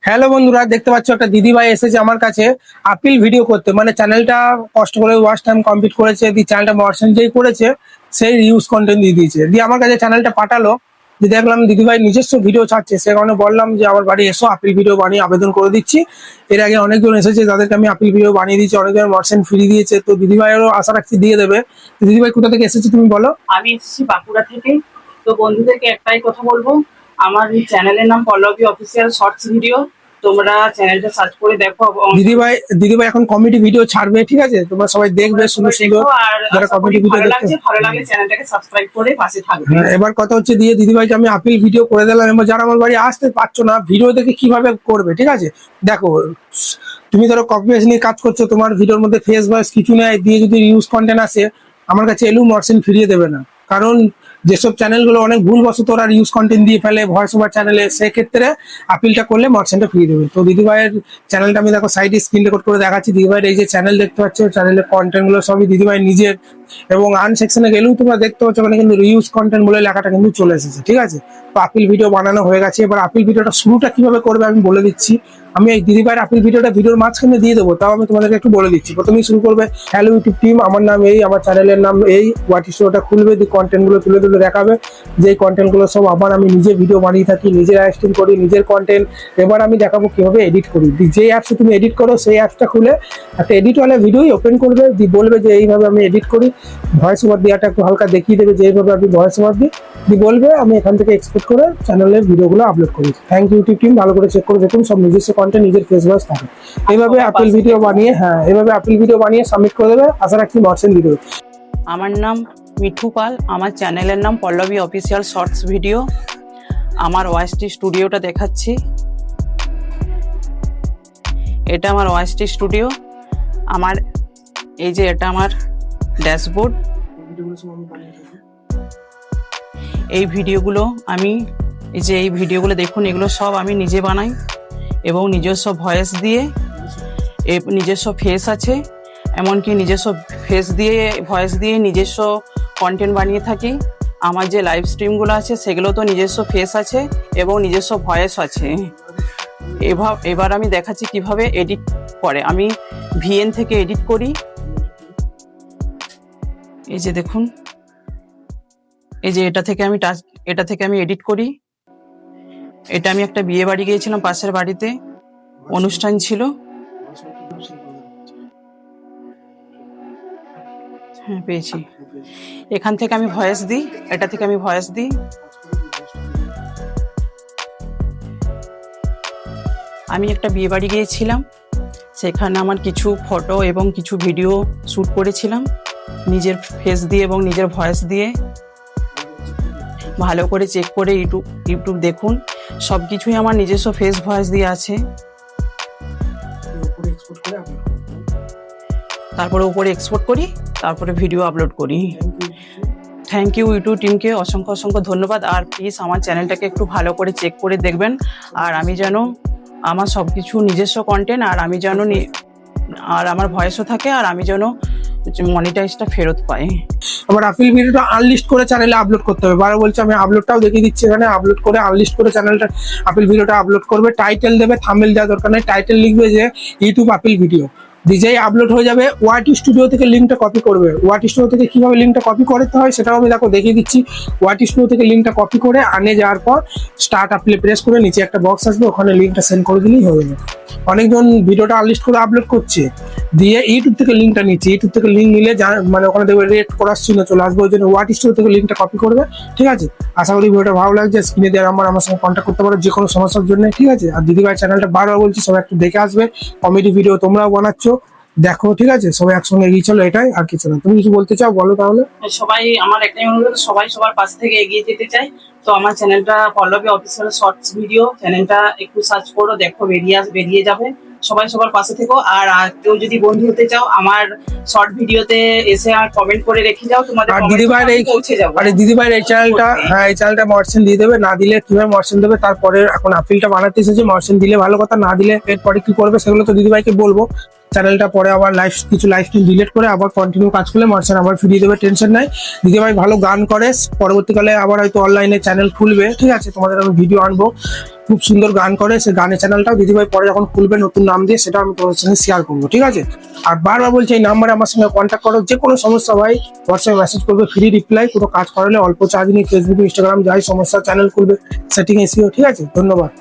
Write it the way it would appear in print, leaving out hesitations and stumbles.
Hello বন্ধুরা, দেখতে পাচ্ছ একটা দিদিভাই এসেছে আমার কাছে আপিল ভিডিও করতে। মানে চ্যানেলটা কষ্ট করে ওয়াচ টাইম কমপ্লিট করেছে, দিয়ে চ্যানেলটা মর্শন যেই করেছে সেই রিউজ কন্টেন্ট দিয়ে দিয়েছে, দিয়ে আমার কাছে চ্যানেলটা পাঠালো। যে দেখলাম দিদিভাই নিজস্ব ভিডিও ছাড়ছে, সে কারণে বললাম যে আমার বাড়ি এসো, আপিল ভিডিও বানিয়ে আবেদন করে দিচ্ছি। এর আগে অনেকজন এসেছে, তাদেরকে আমি আপিল ভিডিও বানিয়ে দিয়েছি, অনেকজন মর্শন ফ্রি দিয়েছে, তো দিদিভাইয়েরও আশা রাখছি দিয়ে দেবে। দিদিভাই কোথা থেকে এসেছে তুমি বলো? আমি এসেছি বাঁকুড়া থেকে। তো বন্ধুদেরকে একটাই কথা বলবো, আমার চ্যানেলের নাম পল্লবী অফিসিয়াল শর্টস ভিডিও। তোমরা চ্যানেলটা সার্চ করে দেখো। দিদিভাই এখন কমেডি ভিডিও ছাড়বে, ঠিক আছে? তোমরা সবাই দেখবে, সুন্দর সুন্দর আর যারা কমেডি ভিডিও দেখতে ভালো লাগলে চ্যানেলটাকে সাবস্ক্রাইব করে পাশে থাকবে। এবার কথা হচ্ছে, দিয়ে দিদিভাইকে আমি আপিল ভিডিও করে দিলাম, এবার যারা আমার বাড়ি আসতে পারছো না, ভিডিও দেখে কিভাবে করবে, ঠিক আছে? দেখো, তুমি ধরো কপি পেস্ট নিয়ে কাজ করছো, তোমার ভিডিওর মধ্যে ফেস ভয়েস কিছু নেই, দিয়ে যদি ইউজ কন্টেন্ট আসে, আমার কাছে এলু মর্শন ফিরিয়ে দেবে না। কারণ যেসব চ্যানেলগুলো অনেক ভুলবশত ওরা ইউজ কন্টেন্ট দিয়ে ফেলে ভয়েস ওভার চ্যানেলে, সেক্ষেত্রে আপিলটা করলে মর্শনটা ফিরিয়ে দেবে। তো দিদিভাইয়ের চ্যানেলটা আমি দেখো সাইডে স্ক্রিন রেকর্ড করে দেখাচ্ছি। দিদিভাইয়ের এই যে চ্যানেল দেখতে পাচ্ছ, চ্যানেলের কন্টেন্টগুলো সবই দিদিভাই নিজের, এবং আন সেকশনে গেলেও তোমরা দেখতে পাচ্ছ ওখানে কিন্তু রিউজ কন্টেন্ট বলে লেখাটা কিন্তু চলে এসেছে, ঠিক আছে? তো আপিল ভিডিও বানানো হয়ে গেছে। এবার আপিল ভিডিওটা শুরুটা কিভাবে করবে আমি বলে দিচ্ছি। আমি এই দিদিভাইয়ের আপিল ভিডিওটা ভিডিওর মাঝখানে দিয়ে দেবো, তাও আমি তোমাদেরকে একটু বলে দিচ্ছি। প্রথমেই শুরু করবে, হ্যালো ইউটিউব টিম, আমার নাম এই, আমার চ্যানেলের নাম এই, হোয়াট স্টোরটা খুলবে, দিয়ে কন্টেন্টগুলো তুলে তুলে দেখাবে। যেই কন্টেন্টগুলো সব আবার আমি নিজে ভিডিও বানিয়ে থাকি, নিজের স্ট্রিম করি, নিজের কন্টেন্ট। এবার আমি দেখাবো কিভাবে এডিট করি। যে অ্যাপসে তুমি এডিট করো সেই অ্যাপসটা খুলে একটা এডিটওয়ালা ভিডিওই ওপেন করবে, দিয়ে বলবে যে এইভাবে আমি এডিট করি। ভয়েস ওভার দেওয়াটা একটু হালকা দেখিয়ে দেবে যে এইভাবে আমি ভয়েস ওভার দিই, দিয়ে বলবে আমি এখান থেকে এক্সপোর্ট করে চ্যানেলের ভিডিওগুলো আপলোড করি। থ্যাংক ইউ ইউটিউব টিম, ভালো করে চেক করে দেখুন, সব নিজস্ব কন্টেন্ট, নিজের ফেস ভয়েস থাকে। এইভাবে আপিল ভিডিও বানিয়ে, এইভাবে আপিল ভিডিও বানিয়ে সাবমিট করে দেবে। আশা রাখছি মর্শন দিয়ে দেবে। আমার নাম মিঠু পাল, আমার চ্যানেলের নাম পল্লবী অফিসিয়াল শর্টস ভিডিও। আমার ওয়াইএসটি স্টুডিওটা দেখাচ্ছি। এটা আমার ওয়াইএসটি স্টুডিও। আমার এই যে এটা আমার ড্যাশবোর্ড। এই ভিডিওগুলো আমি এই ভিডিওগুলো দেখুন, এগুলো সব আমি নিজে বানাই এবং নিজস্ব ভয়েস দিয়ে, নিজস্ব ফেস আছে, এমনকি নিজস্ব ফেস দিয়ে ভয়েস দিয়ে নিজস্ব কন্টেন্ট বানিয়ে থাকি। আমার যে লাইভ স্ট্রিমগুলো আছে সেগুলো তো নিজস্ব ফেস আছে এবং নিজস্ব ভয়েস আছে। এবার আমি দেখাচ্ছি কিভাবে এডিট করে। আমি ভিএন থেকে এডিট করি। এই যে দেখুন, এই যে এটা থেকে আমি এডিট করি। এটা আমি একটা বিয়ে বাড়ি গিয়েছিলাম, পাশের বাড়িতে অনুষ্ঠান ছিল। হ্যাঁ, পেয়েছি। এখান থেকে আমি ভয়েস দিই, এটা থেকে আমি ভয়েস দিই। আমি একটা বিয়ে বাড়ি গিয়েছিলাম, সেখানে আমার কিছু ফটো এবং কিছু ভিডিও শ্যুট করেছিলাম নিজের ফেস দিয়ে এবং নিজের ভয়েস দিয়ে। ভালো করে চেক করে ইউটিউব দেখুন, সব কিছুই আমার নিজস্ব ফেস ভয়েস দিয়ে আছে। তারপরে উপরে এক্সপোর্ট করি, তারপরে ভিডিও আপলোড করি। থ্যাংক ইউ ইউটিউব টিমকে অসংখ্য অসংখ্য ধন্যবাদ। আর প্লিজ আমার চ্যানেলটাকে একটু ভালো করে চেক করে দেখবেন। আর আমি যেন আমার সব কিছু নিজস্ব কন্টেন্ট, আর আমি যেন আর আমার ভয়েসও থাকে, আর আমি যেন মনিটাইজটা ফেরত পাই। আবার আপিল ভিডিওটা আনলিস্ট করে চ্যানেলে আপলোড করতে হবে। বারো বলছে, আমি আপলোডটাও দেখিয়ে দিচ্ছি। এখানে আপলোড করে আনলিস্ট করে চ্যানেলটা আপিল ভিডিওটা আপলোড করবে। টাইটেল দেবে, থাম্বনেল দেওয়ার দরকার নেই, টাইটেল লিখবে যে ইউটিউব আপিল ভিডিও। যেই আপলোড হয়ে যাবে, ওয়াট স্টুডিও থেকে লিঙ্কটা কপি করবে। ওয়াট স্টুডিও থেকে কিভাবে লিঙ্কটা কপি করতে হয় সেটাও আমি দেখো দেখিয়ে দিচ্ছি। ওয়াট স্টুডিও থেকে লিঙ্কটা কপি করে আনে যাওয়ার পর স্টার্ট আপিলে প্রেস করে নিচে একটা বক্স আসবে, ওখানে লিঙ্কটা সেন্ড করে দিলেই হয়ে যাবে। অনেকজন ভিডিওটা আনলিস্ট করে আপলোড করছে, দিয়ে ইউটিউব থেকে লিঙ্কটা নিচ্ছে। ইউটিউব থেকে লিঙ্ক নিলে মানে ওখানে দেখবে রেড করার চিহ্ন চলে আসবে, ওই জন্য ওয়াট স্টুডিও থেকে লিঙ্কটা কপি করবে, ঠিক আছে? আশা করি ভিডিওটা ভালো লাগছে। স্ক্রিনে দেওয়ার আমার সঙ্গে কন্ট্যাক্ট করতে পারো যে কোনো সমস্যার জন্য, ঠিক আছে? আর দিদিভাই চ্যানেলটা বারবার বলছি, সবাই একটু দেখে আসবে। কমেডি ভিডিও তোমরাও বানাচ্ছো, দেখো, ঠিক আছে? সবাই একসঙ্গে এগিয়ে চলো, এটাই, আর কিছু না। তুমি কিছু বলতে চাও বলো তাহলে। সবাই, আমার একটাই অনুরোধ, সবাই সবার পাশ থেকে এগিয়ে যেতে চাই। তো আমার চ্যানেলটা পল্লবী অফিসিয়াল শর্টস ভিডিও, চ্যানেলটা একটু সার্চ করো, দেখো, বেরিয়ে যাবে। সবাই সবার পাশে থেকো। আর কেউ যদি বন্ধু হতে চাও, আমার শর্ট ভিডিওতে এসে আর কমেন্ট করে রেখে যাও, তোমাদের আর দিদিভাইয়ের এই পৌঁছে যাবে। আরে দিদিভাইয়ের এই চ্যানেলটা, এই চ্যানেলটা মর্শন দিয়ে দেবে। না দিলে কিভাবে মর্শন দেবে, তারপরে এখন আপিলটা বানাতে এসেছে, মর্শন দিলে ভালো কথা, না দিলে এরপরে কি করবে সেগুলো তো দিদিভাইকে বলবো। চ্যানেলটা পরে আবার কিছু লাইভ স্ট্রিম ডিলিট করে আবার কন্টিনিউ কাজ করলে মার্চেন্ট আবার ফিরিয়ে দেবে, টেনশন নাই। দিদিভাই ভালো গান করে, পরবর্তীকালে আবার হয়তো অনলাইনে চ্যানেল খুলবে, ঠিক আছে, তোমাদের আমি ভিডিও আনবো। খুব সুন্দর গান করে, সে গানের চ্যানেলটাও দিদিভাই পরে যখন খুলবে নতুন নাম দিয়ে, সেটা আমি তোমাদের সঙ্গে শেয়ার করবো, ঠিক আছে। আর বারবার বলছি এই নাম্বারে আমার সঙ্গে কন্ট্যাক্ট করো, যে কোনো সমস্যা ভাই হোয়াটসঅ্যাপে মেসেজ করবে, ফ্রি রিপ্লাই, কোনো কাজ করালে অল্প চার্জ নিয়ে ফেসবুক ইনস্টাগ্রাম যাই সমস্যা চ্যানেল খুলবে, সেটিং এসিও, ঠিক আছে। ধন্যবাদ।